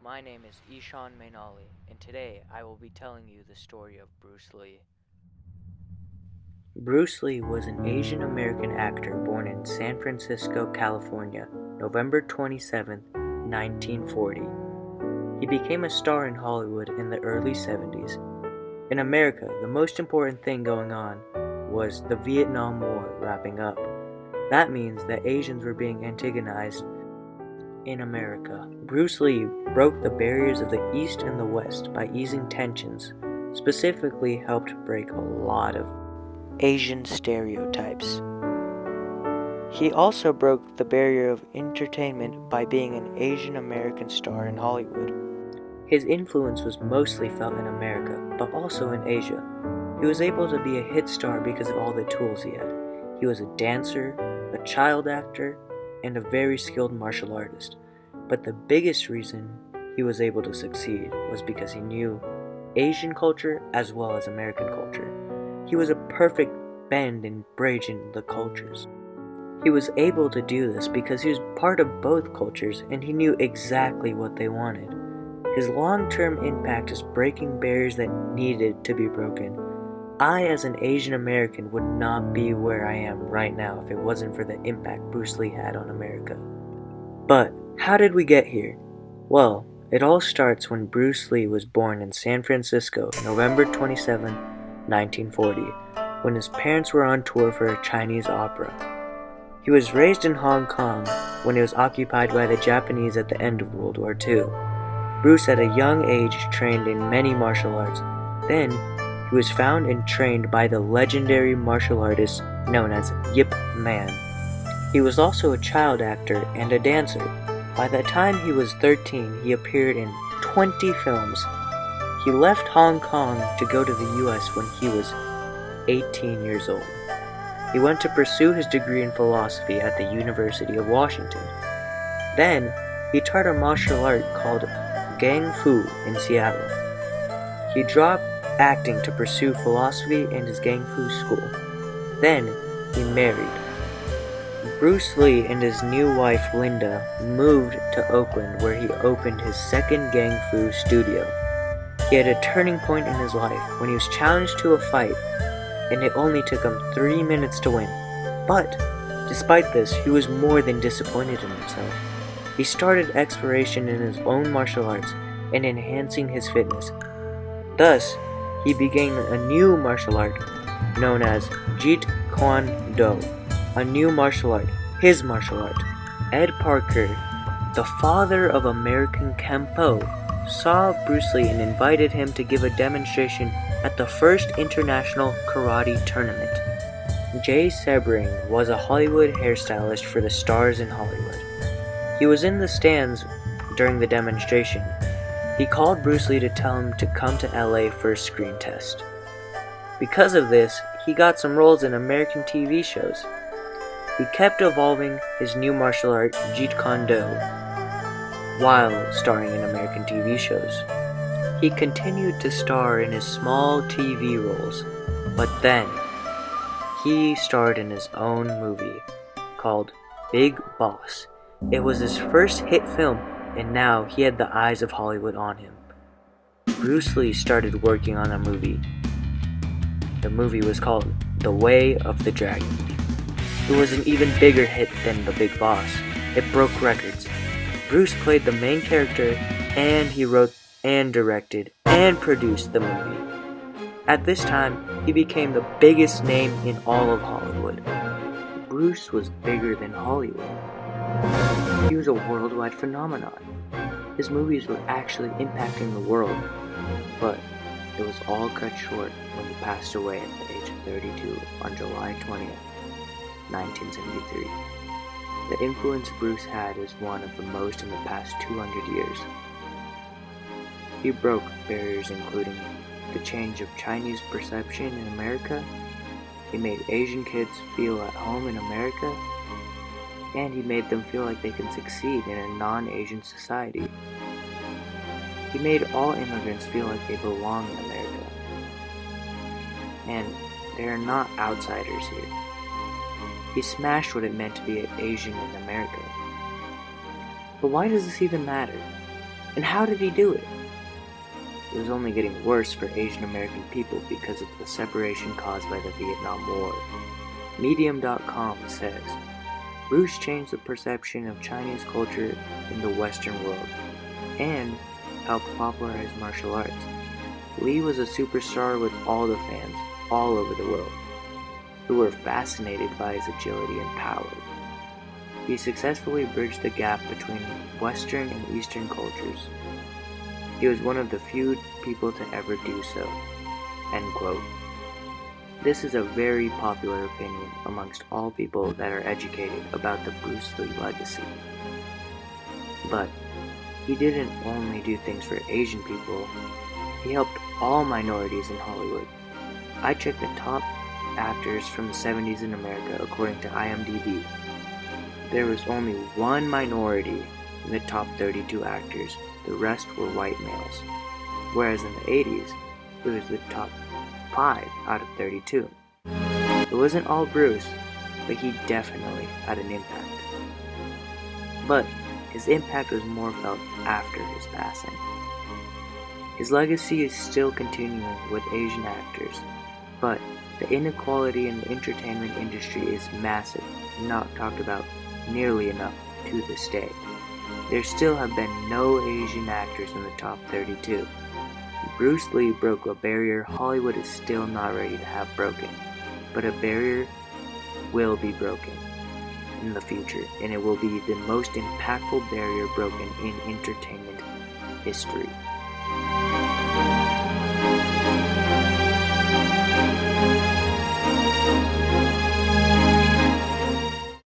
My name is Eshan Mainali, and today I will be telling you the story of Bruce Lee. Bruce Lee was an Asian American actor born in San Francisco, California, November 27, 1940. He became a star in Hollywood in the early 70s. In America, the most important thing going on was the Vietnam War wrapping up. That means that Asians were being antagonized in America. Bruce Lee broke the barriers of the East and the West by easing tensions, specifically helped break a lot of Asian stereotypes. He also broke the barrier of entertainment by being an Asian American star in Hollywood. His influence was mostly felt in America, but also in Asia. He was able to be a hit star because of all the tools he had. He was a dancer, a child actor, and a very skilled martial artist. But the biggest reason he was able to succeed was because he knew Asian culture as well as American culture. He was a perfect bend in bridging the cultures. He was able to do this because he was part of both cultures and he knew exactly what they wanted. His long-term impact is breaking barriers that needed to be broken. I, as an Asian American, would not be where I am right now if it wasn't for the impact Bruce Lee had on America. But how did we get here? Well, it all starts when Bruce Lee was born in San Francisco, November 27, 1940, when his parents were on tour for a Chinese opera. He was raised in Hong Kong when it was occupied by the Japanese at the end of World War II. Bruce at a young age trained in many martial arts. Then, he was found and trained by the legendary martial artist known as Yip Man. He was also a child actor and a dancer. By the time he was 13, he appeared in 20 films. He left Hong Kong to go to the US when he was 18 years old. He went to pursue his degree in philosophy at the University of Washington. Then, he taught a martial art called Gang Fu in Seattle. He dropped acting to pursue philosophy and his Gang Fu school. Then, he married. Bruce Lee and his new wife Linda moved to Oakland where he opened his second Gang Fu studio. He had a turning point in his life when he was challenged to a fight, and it only took him 3 minutes to win. But, despite this, he was more than disappointed in himself. He started exploration in his own martial arts and enhancing his fitness. Thus, he began a new martial art known as Jeet Kune Do, a new martial art, his martial art. Ed Parker, the father of American Kempo, saw Bruce Lee and invited him to give a demonstration at the first international karate tournament. Jay Sebring was a Hollywood hairstylist for the stars in Hollywood. He was in the stands during the demonstration. He called Bruce Lee to tell him to come to LA for a screen test. Because of this, he got some roles in American TV shows. He kept evolving his new martial art, Jeet Kune Do, while starring in American TV shows. He continued to star in his small TV roles, but then he starred in his own movie called Big Boss. It was his first hit film, and now he had the eyes of Hollywood on him. Bruce Lee started working on a movie. The movie was called The Way of the Dragon. It was an even bigger hit than The Big Boss. It broke records. Bruce played the main character, and he wrote and directed and produced the movie. At this time, he became the biggest name in all of Hollywood. Bruce was bigger than Hollywood. He was a worldwide phenomenon. His movies were actually impacting the world, but it was all cut short when he passed away at the age of 32 on July 20th, 1973. The influence Bruce had is one of the most in the past 200 years. He broke barriers including the change of Chinese perception in America. He made Asian kids feel at home in America, and he made them feel like they can succeed in a non-Asian society. He made all immigrants feel like they belong in America, and they are not outsiders here. He smashed what it meant to be an Asian in America. But why does this even matter? And how did he do it? It was only getting worse for Asian American people because of the separation caused by the Vietnam War. Medium.com says, Bruce changed the perception of Chinese culture in the Western world and helped popularize martial arts. Lee was a superstar with all the fans all over the world who were fascinated by his agility and power. He successfully bridged the gap between Western and Eastern cultures. He was one of the few people to ever do so. End quote. This is a very popular opinion amongst all people that are educated about the Bruce Lee legacy. But he didn't only do things for Asian people, he helped all minorities in Hollywood. I checked the top actors from the 70s in America according to IMDb. There was only one minority in the top 32 actors, the rest were white males. Whereas in the 80s, it was the top 5 out of 32. It wasn't all Bruce, but he definitely had an impact. But his impact was more felt after his passing. His legacy is still continuing with Asian actors, but the inequality in the entertainment industry is massive and not talked about nearly enough to this day. There still have been no Asian actors in the top 32. Bruce Lee broke a barrier Hollywood is still not ready to have broken, but a barrier will be broken in the future, and it will be the most impactful barrier broken in entertainment history.